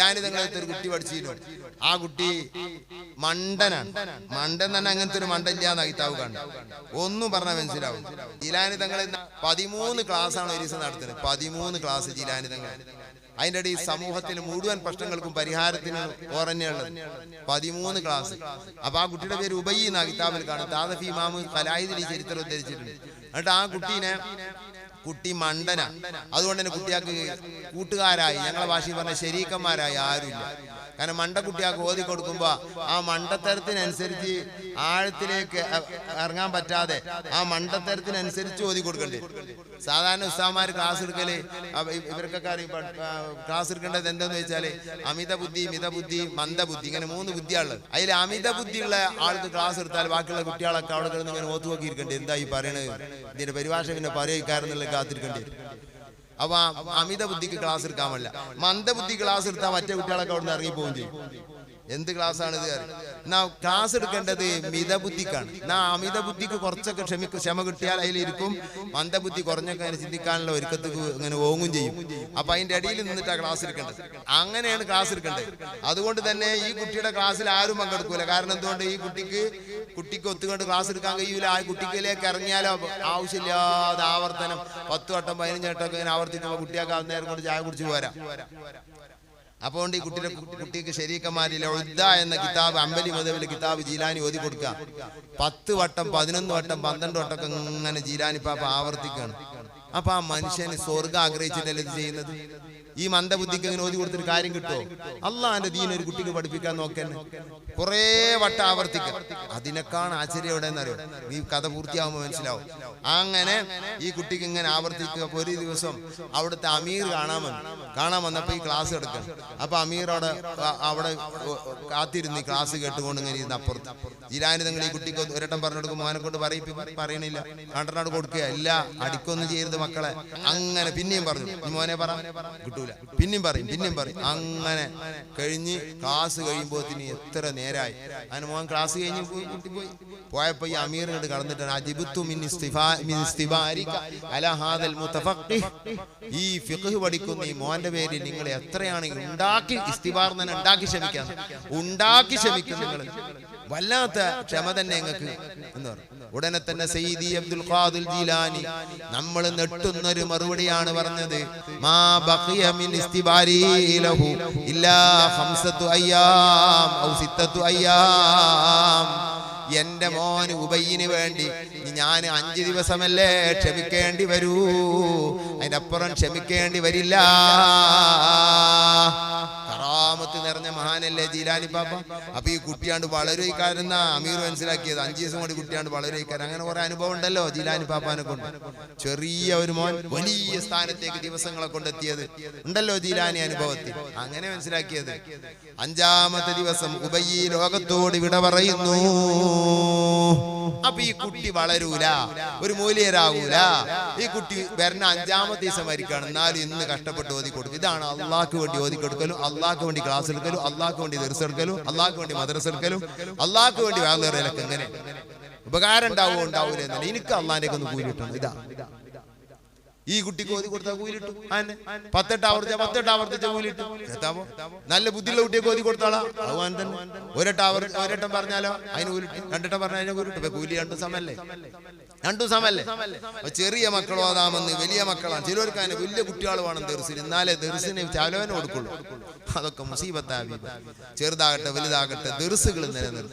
ജിലാനി തങ്ങളത്തെ ഒരു കുട്ടി പഠിച്ചിരുന്നു. ആ കുട്ടി മണ്ടനാണ്. മണ്ടൻ തന്നെ അങ്ങനത്തെ ഒരു മണ്ടല്ല എന്ന കിതാബ് കാണും. ഒന്നും പറഞ്ഞാൽ മനസ്സിലാവും. ജിലാനി തങ്ങൾ 13 ക്ലാസ്സാണ് ഒരു ദിവസം നടത്തുന്നത്. 13 ക്ലാസ് ജിലാനി തങ്ങൾ. അതിൻ്റെ ഇടയിൽ സമൂഹത്തിന് മുഴുവൻ പ്രശ്നങ്ങൾക്കും പരിഹാരത്തിന് ഓറന്നെയുള്ളത് 13 ക്ലാസ്. അപ്പൊ ആ കുട്ടിയുടെ പേര് ഉബയ്യ് എന്ന കിതാബിൽ കാണും. താദഫി ഇമാം ഖലായിദിൽ ഈ ചരിത്രം ഉദ്ധരിച്ചിട്ടുണ്ട്. എന്നിട്ട് ആ കുട്ടി മണ്ടന. അതുകൊണ്ട് തന്നെ കുട്ടിയാൾക്ക് കൂട്ടുകാരായി, ഞങ്ങളെ ഭാഷയിൽ പറഞ്ഞ ശരീക്കന്മാരായി ആരുമില്ല. കാരണം മണ്ടക്കുട്ടിയാൾക്ക് ഓതി കൊടുക്കുമ്പോ ആ മണ്ടത്തരത്തിനനുസരിച്ച് ആഴത്തിലേക്ക് ഇറങ്ങാൻ പറ്റാതെ ആ മണ്ടത്തരത്തിനനുസരിച്ച് ഓതി കൊടുക്കണ്ടേ. സാധാരണ ഉസ്താദ്മാർ ക്ലാസ് എടുക്കല് ഇവർക്കൊക്കെ അറിയും. ക്ലാസ് എടുക്കേണ്ടത് എന്താന്ന് വെച്ചാല് അമിത ബുദ്ധി, മിതബുദ്ധി, മന്ദബുദ്ധി, ഇങ്ങനെ 3 ബുദ്ധിയാണുള്ളത്. അതിൽ അമിത ബുദ്ധിയുള്ള ആൾക്ക് ക്ലാസ് എടുത്താൽ ബാക്കിയുള്ള കുട്ടികളൊക്കെ അവിടെ കിടന്ന് ഇങ്ങനെ ഓത്ത് നോക്കി ഇരിക്കണ്ടേ. എന്താ ഈ പറയണത്, ഇതിന്റെ പരിഭാഷ പിന്നെ പറയിക്കാരെന്നുള്ള കാത്തിരിക്കേണ്ടി വരും. അപ്പൊ അമിത ബുദ്ധിക്ക് ക്ലാസ് എടുക്കാൻ പറ്റില്ല. മന്ദബുദ്ധി ക്ലാസ് എടുത്താൽ മറ്റേ കുട്ടികളൊക്കെ അവിടെ നിന്ന് ഇറങ്ങിപ്പോവുകയും ചെയ്യും. എന്ത് ക്ലാസ്സാണ് ഇത്? എന്നാ ക്ലാസ് എടുക്കേണ്ടത് മിതബുദ്ധിക്കാണ്. എന്നാ അമിത ബുദ്ധിക്ക് കുറച്ചൊക്കെ ക്ഷമ കിട്ടിയാൽ അതിലിരിക്കും. മന്ദബുദ്ധി കുറഞ്ഞൊക്കെ അങ്ങനെ ചിന്തിക്കാനുള്ള ഒരുക്കത്തേക്ക് ഇങ്ങനെ ഓങ്ങും ചെയ്യും. അപ്പൊ അതിന്റെ ഇടയിൽ നിന്നിട്ടാണ് ക്ലാസ് എടുക്കേണ്ടത്. അങ്ങനെയാണ് ക്ലാസ് എടുക്കേണ്ടത്. അതുകൊണ്ട് തന്നെ ഈ കുട്ടിയുടെ ക്ലാസ്സിൽ ആരും പങ്കെടുക്കൂല. കാരണം എന്തുകൊണ്ട്? ഈ കുട്ടിക്ക് ഒത്തുകൊണ്ട് ക്ലാസ് എടുക്കാൻ കഴിയൂല. ആ കുട്ടിക്കിലേക്ക് ഇറങ്ങിയാലോ ആവശ്യമില്ലാതെ ആവർത്തനം 10 വട്ടം 15 വട്ടം ഒക്കെ ഇങ്ങനെ ആവർത്തിക്കുമ്പോൾ കുട്ടിയൊക്കെ നേരം കൊണ്ട് ചായ കുടിച്ച് പോരാ. അപ്പോൾ ഈ കുട്ടിക്ക് ശരീക്കന്മാരില്ല ഉദ്ദ എന്ന കിതാബ്, അമ്പലി മദഹബിലെ കിതാബ് ജീലാനി ഓതി കൊടുക്കുക. 10 വട്ടം 11 വട്ടം 12 വട്ടമൊക്കെ ഇങ്ങനെ ജീലാനി പാപ്പ ആവർത്തിക്കാണ്. അപ്പൊ ആ മനുഷ്യന് സ്വർഗം ആഗ്രഹിച്ചിട്ടല്ലേ ഇത് ചെയ്യുന്നത്? ഈ മന്ദബുദ്ധിക്ക് ഇങ്ങനെ ഓതി കൊടുത്തൊരു കാര്യം കിട്ടുമോ? അള്ളാന്റെ ദീൻ ഒരു കുട്ടിക്ക് പഠിപ്പിക്കാൻ നോക്കന്നെ കുറെ വട്ടം ആവർത്തിക്കാം. അതിനേക്കാണ് ആശ്ചര്യം എവിടെയെന്നറിയോ? ഈ കഥ പൂർത്തിയാകുമ്പോൾ മനസ്സിലാവും. അങ്ങനെ ഈ കുട്ടിക്ക് ഇങ്ങനെ ആവർത്തിക്കുക. അപ്പൊ ഒരു ദിവസം അവിടുത്തെ അമീർ കാണാൻ വന്നപ്പോ ഈ ക്ലാസ് എടുക്കണം. അപ്പൊ അമീർ അവിടെ കാത്തിരുന്ന് ക്ലാസ് കേട്ടുകൊണ്ട് ഇങ്ങനെ ഇരുന്ന് അപ്പുറത്ത് ജിലാനി തങ്ങൾ ഈ കുട്ടിക്ക് ഒരട്ടം പറഞ്ഞെടുക്കും. മോനെ കൊണ്ട് പറയണില്ല, കണ്ടനാട് കൊടുക്കുക, ഇല്ല അടിക്കൊന്നും ചെയ്യരുത് മക്കളെ. അങ്ങനെ പിന്നെയും പറഞ്ഞു, മോനെ പറ, കിട്ടൂല. പിന്നെയും പറയും. അങ്ങനെ കഴിഞ്ഞ് ക്ലാസ് കഴിയുമ്പോത്തിന് എത്ര നേരായി. അങ്ങനെ മോൻ ക്ലാസ് കഴിഞ്ഞ് കുട്ടി പോയപ്പോ ഈ അമീർ കണ്ട് കടന്നിട്ടാണ് ഈ ഫിഖ് പഠിക്കുന്ന ഈ മോന്റെ പേരിൽ നിങ്ങൾ എത്രയാണ് ഉണ്ടാക്കി ക്ഷമിക്കും നിങ്ങൾ. വല്ലാത്ത ക്ഷമ തന്നെ നിങ്ങൾക്ക് എന്ന് പറഞ്ഞു. ഉടനെ തന്നെ സയ്യിദി അബ്ദുൽ ഖാദിർ ജീലാനി നമ്മൾ നെട്ടുന്നൊരു മറുപടിയാണ് പറഞ്ഞത്. മാ ബഖിയ മിൻ ഇസ്തിബാരി ലഹു ഇല്ലാ 5 അയ്യാം ഔ 6 അയ്യാം. എന്റെ മോന് ഉബയ്യിന് വേണ്ടി ഞാൻ 5 ദിവസമല്ലേ ക്ഷമിക്കേണ്ടി വരൂ, അതിനപ്പുറം ക്ഷമിക്കേണ്ടി വരില്ല. കറാമത്ത് നിറഞ്ഞ മഹാനല്ലേ ജീലാനി പാപ്പ. അപ്പൊ ഈ കുട്ടിയാണ്ട് വളരെക്കാരെന്ന അമീർ മനസ്സിലാക്കിയത്. 5 ദിവസം കൊണ്ട് കുട്ടിയാണ്ട് വളരെക്കാരൻ. അങ്ങനെ കുറെ അനുഭവം ഉണ്ടല്ലോ ജീലാനി പാപ്പാനെ കൊണ്ട്. ചെറിയ ഒരു മോൻ വലിയ സ്ഥാനത്തേക്ക് ദിവസങ്ങളെ കൊണ്ടെത്തിയത് ഉണ്ടല്ലോ ജീലാനി അനുഭവത്തിൽ. അങ്ങനെ മനസ്സിലാക്കിയത്. 5ാമത്തെ ദിവസം ഉബയ്യി ലോകത്തോട് വിട പറയുന്നു. അപ്പൊ ഈ കുട്ടി വളരൂല, ഒരു മൂല്യരാകൂല. ഈ കുട്ടി വരുന്ന 5ാമത്തെ ദിവസം മരിക്കാണ്. എന്നാലും ഇന്ന് കഷ്ടപ്പെട്ട് ഓതി കൊടുക്കും. ഇതാണ് അള്ളാഹ്ക്ക് വേണ്ടി ഓതി കൊടുക്കലും, അള്ളാഹ്ക്ക് വേണ്ടി ക്ലാസ് എടുക്കലും, അള്ളാഹ്ക്ക് വേണ്ടി ദർസ് എടുക്കലും, അള്ളാഹ്ക്ക് വേണ്ടി മദ്രസ എടുക്കലും, അള്ളാഹ്ക്ക് വേണ്ടി വാങ്ങലൊക്കെ. എങ്ങനെ ഉപകാരം ഉണ്ടാവൂല എന്നല്ല, എനിക്ക് അള്ളാഹിന്റെ ഒന്ന് കൂലി കിട്ടണം. ഇതാ ഈ കുട്ടിക്ക് ഓതി കൊടുത്താൽ കൂലിട്ടു. 10 ആവർത്തിച്ച കൂലിട്ടു. നല്ല ബുദ്ധിയുള്ള കുട്ടിയെ ഓതി കൊടുത്താളാ അതുപോലെ തന്നെ. ഒരട്ടം പറഞ്ഞാലോ അതിന് കൂലിട്ടു, 2 വട്ടം പറഞ്ഞാൽ കൂലിട്ടു. കൂലി 2 സമല്ലേ. ചെറിയ മക്കളോ അതാമെന്ന് വലിയ മക്കളാണ്. ചിലർക്ക് അതിന് വലിയ കുട്ടികൾ വേണം ദർസിന്. എന്നാലേ ദർസിന് ചാലോനെ കൊടുക്കുള്ളൂ. അതൊക്കെ മുസീബത്താ. ചെറുതാകട്ടെ വലുതാകട്ടെ ദർസുകൾ നിലനിർത്തണം.